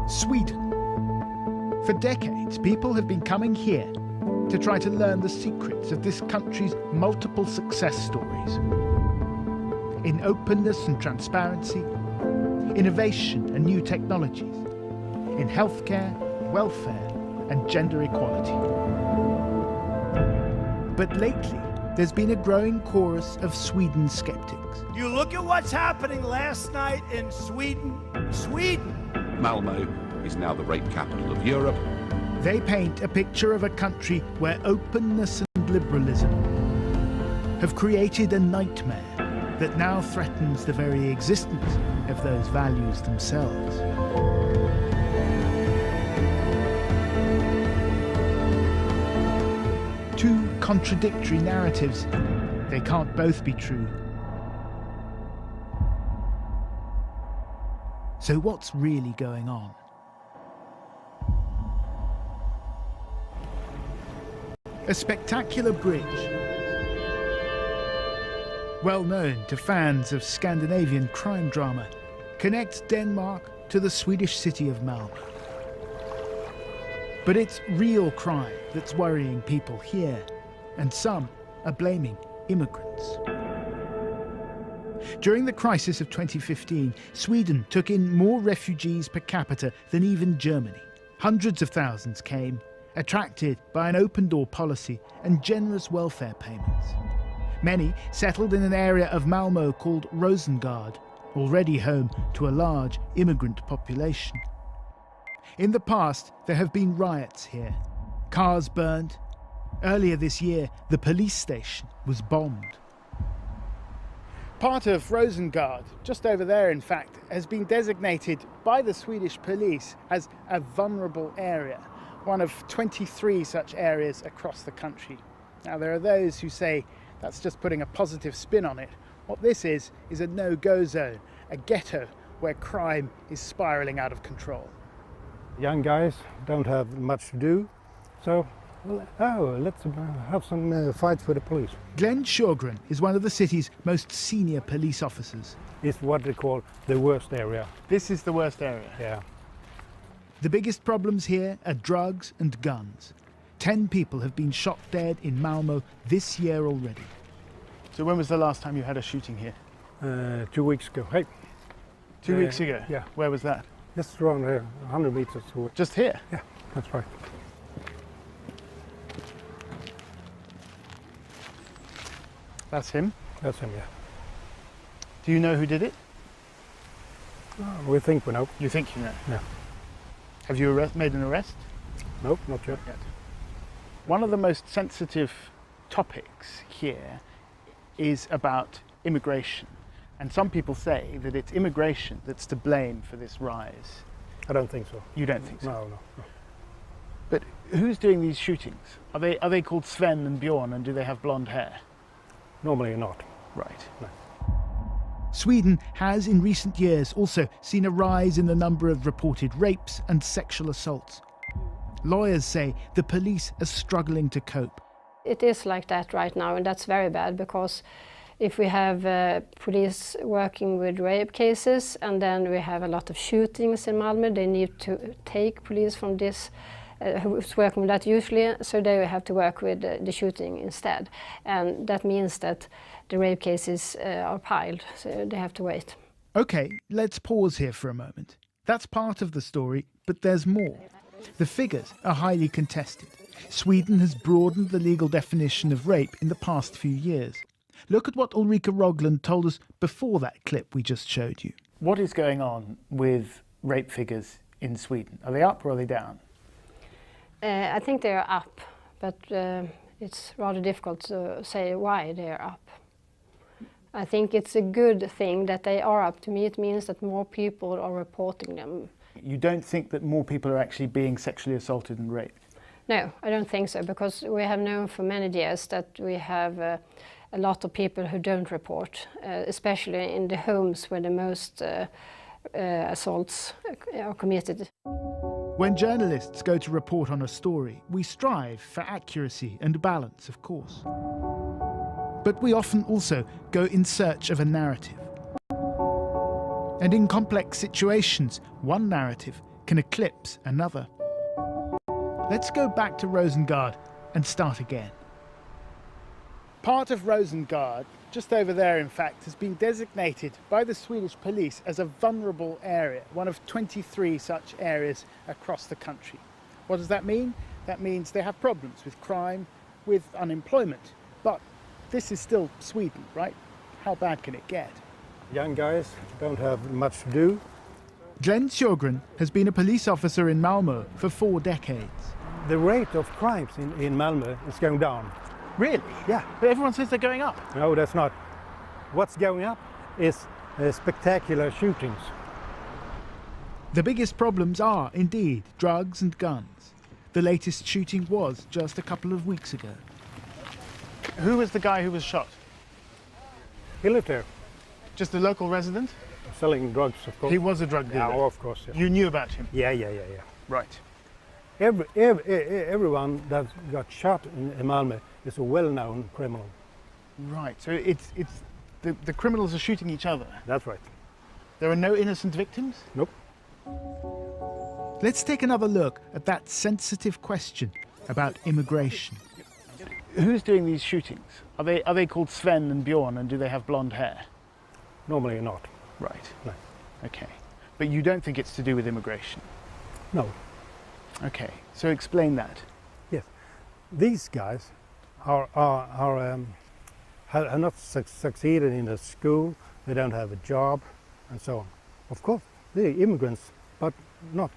Sweden. For decades, people have been coming here to try to learn the secrets of this country's multiple success stories. In openness and transparency, innovation and new technologies, in healthcare, welfare and gender equality. But lately, there's been a growing chorus of Sweden skeptics. You look at what's happening last night in Sweden. Malmo is now the rape capital of Europe. They paint a picture of a country where openness and liberalism have created a nightmare that now threatens the very existence of those values themselves. Two contradictory narratives. They can't both be true. So what's really going on? A spectacular bridge, well known to fans of Scandinavian crime drama, connects Denmark to the Swedish city of Malmö. But it's real crime that's worrying people here, and some are blaming immigrants. During the crisis of 2015, Sweden took in more refugees per capita than even Germany. Hundreds of thousands came, attracted by an open-door policy and generous welfare payments. Many settled in an area of Malmö called Rosengård, already home to a large immigrant population. In the past, there have been riots here, cars burned. Earlier this year, the police station was bombed. Part of Rosengård, just over there in fact, has been designated by the Swedish police as a vulnerable area, one of 23 such areas across the country. Now there are those who say that's just putting a positive spin on it. What this is a no-go zone, a ghetto where crime is spiralling out of control. Young guys don't have much to do, so let's have some fights with the police. Glenn Sjögren is one of the city's most senior police officers. It's what they call the worst area. This is the worst area? Yeah. The biggest problems here are drugs and guns. 10 people have been shot dead in Malmö this year already. So when was the last time you had a shooting here? 2 weeks ago. Hey. 2 weeks ago? Yeah. Where was that? Just around here, 100 meters away. Just here? Yeah, that's right. That's him? That's him, yeah. Do you know who did it? We think we know. You think you know? Yeah. Have you made an arrest? Nope, not yet. One of the most sensitive topics here is about immigration. And some people say that it's immigration that's to blame for this rise. I don't think so. You don't think so? No. But who's doing these shootings? Are they called Sven and Bjorn, and do they have blonde hair? Normally not. Right. No. Sweden has in recent years also seen a rise in the number of reported rapes and sexual assaults. Lawyers say the police are struggling to cope. It is like that right now, and that's very bad, because if we have police working with rape cases and then we have a lot of shootings in Malmö, they need to take police from this who's working with that usually, so they will have to work with the shooting instead. And that means that the rape cases are piled, so they have to wait. OK, let's pause here for a moment. That's part of the story, but there's more. The figures are highly contested. Sweden has broadened the legal definition of rape in the past few years. Look at what Ulrika Rogland told us before that clip we just showed you. What is going on with rape figures in Sweden? Are they up or are they down? I think they are up, but it's rather difficult to say why they are up. I think it's a good thing that they are up. To me, it means that more people are reporting them. You don't think that more people are actually being sexually assaulted and raped? No, I don't think so, because we have known for many years that we have a lot of people who don't report, especially in the homes where the most assaults are committed. When journalists go to report on a story, we strive for accuracy and balance, of course. But we often also go in search of a narrative. And in complex situations, one narrative can eclipse another. Let's go back to Rosengard and start again. Part of Rosengard, just over there in fact, has been designated by the Swedish police as a vulnerable area, one of 23 such areas across the country. What does that mean? That means they have problems with crime, with unemployment. But this is still Sweden, right? How bad can it get? Young guys don't have much to do. Glenn Sjögren has been a police officer in Malmö for 4 decades. The rate of crimes in Malmö is going down. Really? Yeah. But everyone says they're going up. No, that's not. What's going up is spectacular shootings. The biggest problems are, indeed, drugs and guns. The latest shooting was just a couple of weeks ago. Who was the guy who was shot? He lived there, Just a local resident? selling drugs, of course. He was a drug dealer? Yeah, of course. Yeah. You knew about him? Yeah. Right. Everyone that got shot in Malmö is a well-known criminal. Right, so it's the criminals are shooting each other. That's right. There are no innocent victims? Nope. Let's take another look at that sensitive question about immigration. Who's doing these shootings? Are they called Sven and Bjorn, and do they have blonde hair? Normally not. Right. No. Okay. But you don't think it's to do with immigration? No. Okay. So explain that. Yes. These guys have not succeeded in the school. They don't have a job, and so on. Of course, they're immigrants, but not.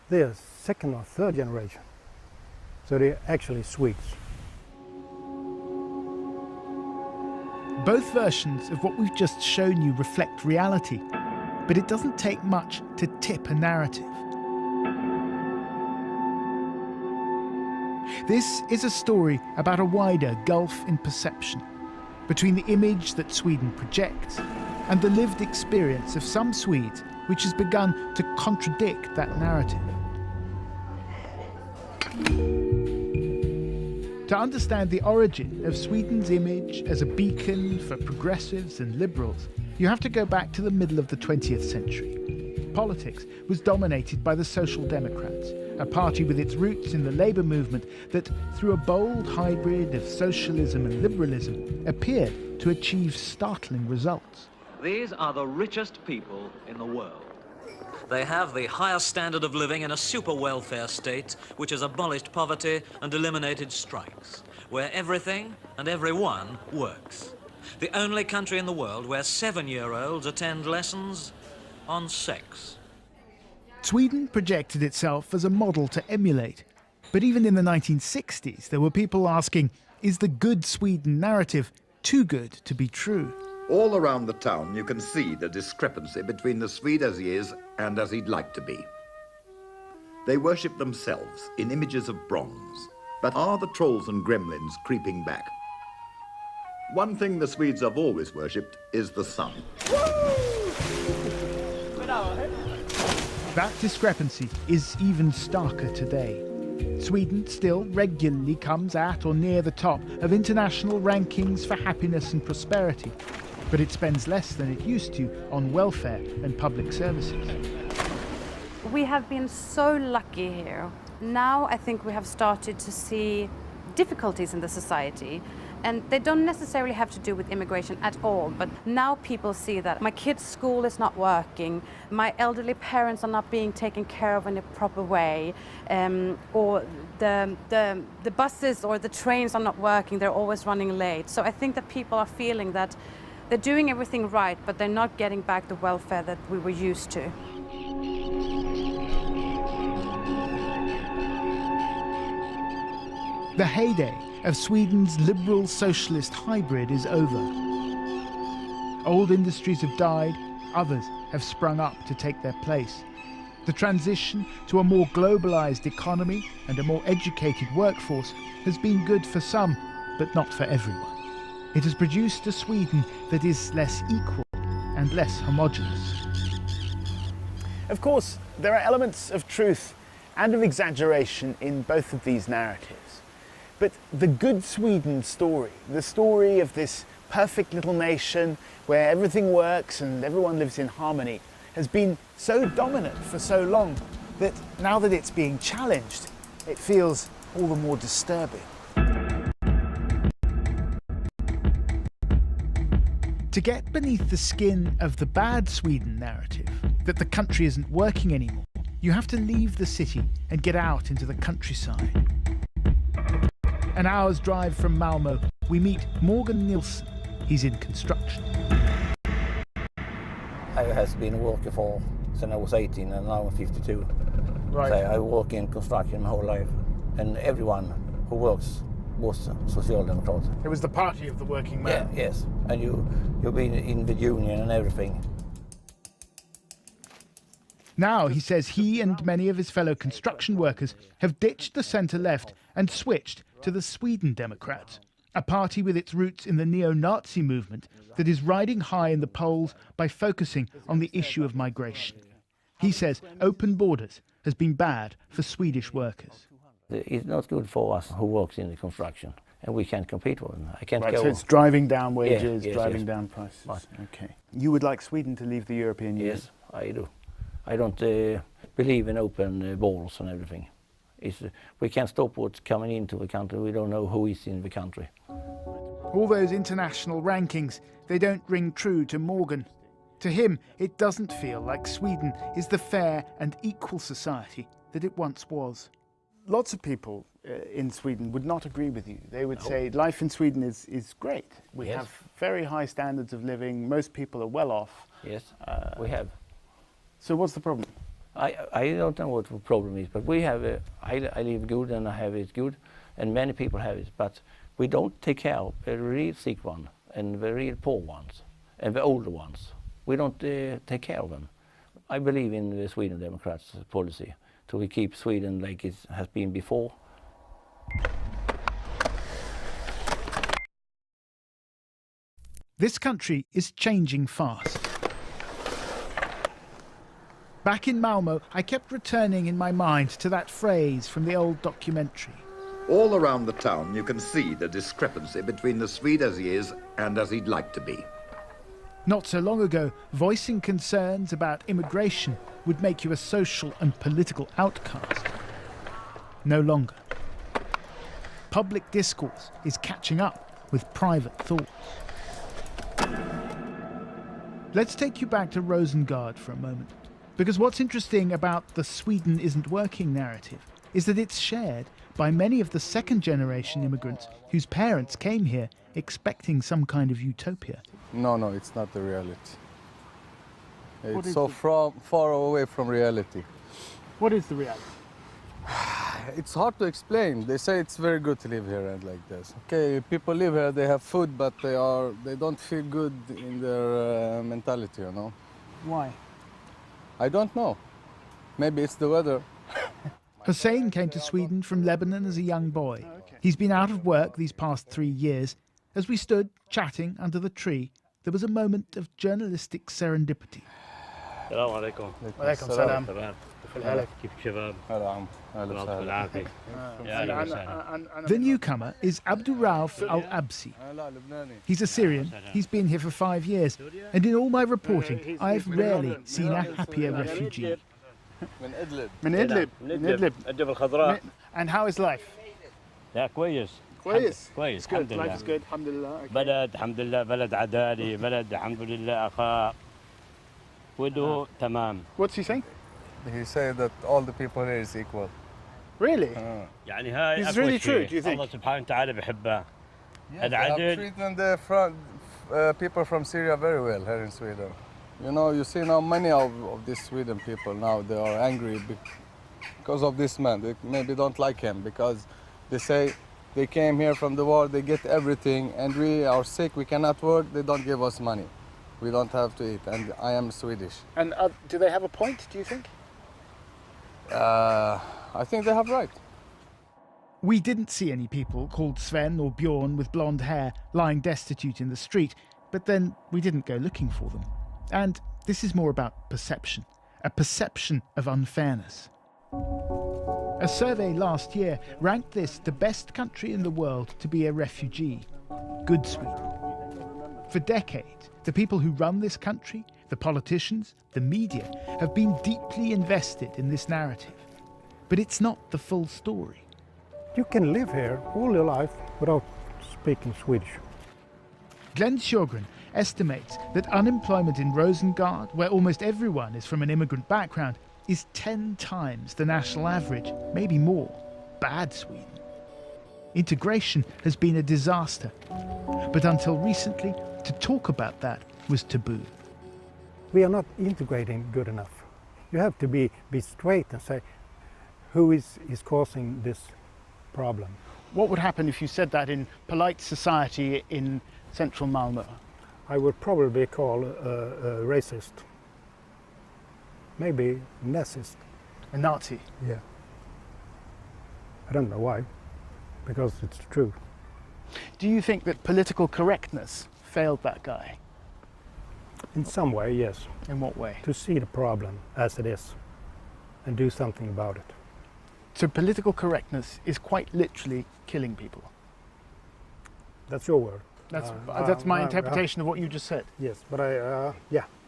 They're second or third generation. So they're actually Swedes. Both versions of what we've just shown you reflect reality, but it doesn't take much to tip a narrative. This is a story about a wider gulf in perception between the image that Sweden projects and the lived experience of some Swedes, which has begun to contradict that narrative. To understand the origin of Sweden's image as a beacon for progressives and liberals, you have to go back to the middle of the 20th century. Politics was dominated by the Social Democrats, a party with its roots in the labour movement that, through a bold hybrid of socialism and liberalism, appeared to achieve startling results. These are the richest people in the world. They have the highest standard of living in a super welfare state which has abolished poverty and eliminated strikes, where everything and everyone works. The only country in the world where 7-year-olds attend lessons on sex. Sweden projected itself as a model to emulate. But even in the 1960s, there were people asking, is the good Sweden narrative too good to be true? All around the town you can see the discrepancy between the Swede as he is and as he'd like to be. They worship themselves in images of bronze, but are the trolls and gremlins creeping back? One thing the Swedes have always worshipped is the sun. That discrepancy is even starker today. Sweden still regularly comes at or near the top of international rankings for happiness and prosperity, but it spends less than it used to on welfare and public services. We have been so lucky here. Now I think we have started to see difficulties in the society, and they don't necessarily have to do with immigration at all, but now people see that my kid's school is not working, my elderly parents are not being taken care of in a proper way, or the buses or the trains are not working, they're always running late. So I think that people are feeling that they're doing everything right, but they're not getting back the welfare that we were used to. The heyday of Sweden's liberal socialist hybrid is over. Old industries have died, others have sprung up to take their place. The transition to a more globalized economy and a more educated workforce has been good for some, but not for everyone. It has produced a Sweden that is less equal and less homogeneous. Of course, there are elements of truth and of exaggeration in both of these narratives. But the good Sweden story, the story of this perfect little nation where everything works and everyone lives in harmony, has been so dominant for so long that now that it's being challenged, it feels all the more disturbing. To get beneath the skin of the bad Sweden narrative, that the country isn't working anymore, you have to leave the city and get out into the countryside. An hour's drive from Malmö, we meet Morgan Nilsson. He's in construction. I have been working since I was 18 and now I'm 52. Right. So I work in construction my whole life, and everyone who works was Social Democrat. It was the party of the working man. Yeah, yes, and you've been in the union and everything. Now, he says he and many of his fellow construction workers have ditched the centre-left and switched to the Sweden Democrats, a party with its roots in the neo-Nazi movement that is riding high in the polls by focusing on the issue of migration. He says open borders has been bad for Swedish workers. It's not good for us who works in the construction, and we can't compete with them. I can't go. So it's driving down wages, yes, driving yes. down prices. Right. Okay. You would like Sweden to leave the European Union? Yes, I do. I don't believe in open borders and everything. We can't stop what's coming into the country. We don't know who is in the country. All those international rankings, they don't ring true to Morgan. To him, it doesn't feel like Sweden is the fair and equal society that it once was. Lots of people in Sweden would not agree with you. They would say life in Sweden is great. We have very high standards of living. Most people are well off. Yes, we have. So what's the problem? I don't know what the problem is, but we have. I live good and I have it good, and many people have it. But we don't take care of the real sick one and the real poor ones and the older ones. We don't take care of them. I believe in the Sweden Democrats' policy to keep Sweden like it has been before. This country is changing fast. Back in Malmö, I kept returning in my mind to that phrase from the old documentary. All around the town you can see the discrepancy between the Swede as he is and as he'd like to be. Not so long ago, voicing concerns about immigration would make you a social and political outcast. No longer. Public discourse is catching up with private thoughts. Let's take you back to Rosengard for a moment, because what's interesting about the Sweden isn't working narrative is that it's shared by many of the second-generation immigrants whose parents came here expecting some kind of utopia. No, it's not the reality. It's so far away from reality. What is the reality? It's hard to explain. They say it's very good to live here and like this. Okay, people live here, they have food, but they don't feel good in their mentality, you know. Why? I don't know. Maybe it's the weather. Hussein came to Sweden from Lebanon as a young boy. He's been out of work these past 3 years. As we stood chatting under the tree, there was a moment of journalistic serendipity. السلام عليكم. وعليكم السلام. كيف الشباب؟ The newcomer is Abdurrauf Al-Absi. He's a Syrian. He's been here for 5 years. And in all my reporting, I've rarely seen a happier refugee. من إدلب. And how is life? لا كويس. كويس. كويس. Good. Life is good. Alhamdulillah. Okay. بلد الحمد لله بلد عدالي بلد الحمد لله أخاء وده تمام. What's he saying? He said that all the people here is equal. Really? يعني هاي It's really true, do you think? الله سبحانه وتعالى بحبه. Yes, they have treated the people from Syria very well here in Sweden. You know, you see now many of these Sweden people now, they are angry because of this man. They maybe don't like him because they say they came here from the war, they get everything, and we are sick, we cannot work, they don't give us money. We don't have to eat, and I am Swedish. And do they have a point, do you think? I think they have right. We didn't see any people called Sven or Bjorn with blonde hair lying destitute in the street, but then we didn't go looking for them. And this is more about perception, a perception of unfairness. A survey last year ranked this the best country in the world to be a refugee, good Sweden. For decades, the people who run this country The politicians, the media, have been deeply invested in this narrative. But it's not the full story. You can live here all your life without speaking Swedish. Glenn Sjögren estimates that unemployment in Rosengard, where almost everyone is from an immigrant background, is 10 times the national average, maybe more. Bad Sweden. Integration has been a disaster. But until recently, to talk about that was taboo. We are not integrating good enough. You have to be straight and say, who is causing this problem? What would happen if you said that in polite society in central Malmö? I would probably be called a racist. Maybe Nazist. A Nazi? Yeah. I don't know why, because it's true. Do you think that political correctness failed that guy? In some way, yes. In what way? To see the problem as it is and do something about it. So political correctness is quite literally killing people? That's your word. That's my interpretation of what you just said. Yes, but I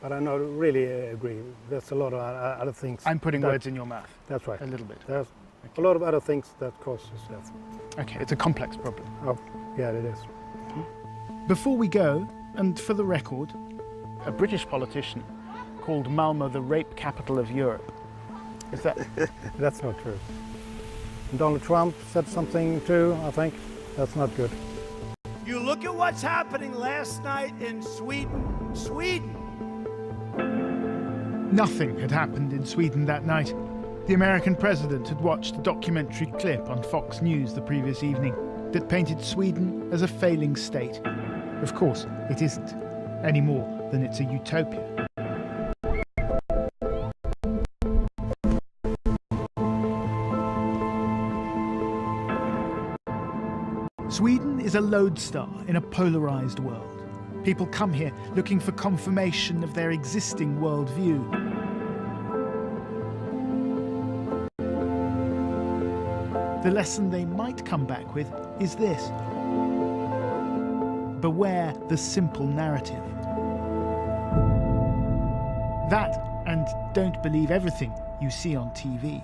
don't really agree. There's a lot of other things. I'm putting words in your mouth. That's right. A little bit. There's a lot of other things that causes death. Okay, it's a complex problem. Oh, yeah, it is. Before we go, and for the record, A British politician called Malmö the rape capital of Europe. Is that? That's not true. Donald Trump said something too, I think. That's not good. You look at what's happening last night in Sweden. nothing had happened in Sweden that night. The American president had watched a documentary clip on Fox News the previous evening that painted Sweden as a failing state. Of course, it isn't, any more than it's a utopia. Sweden is a lodestar in a polarised world. People come here looking for confirmation of their existing worldview. The lesson they might come back with is this: beware the simple narrative. That, and don't believe everything you see on TV.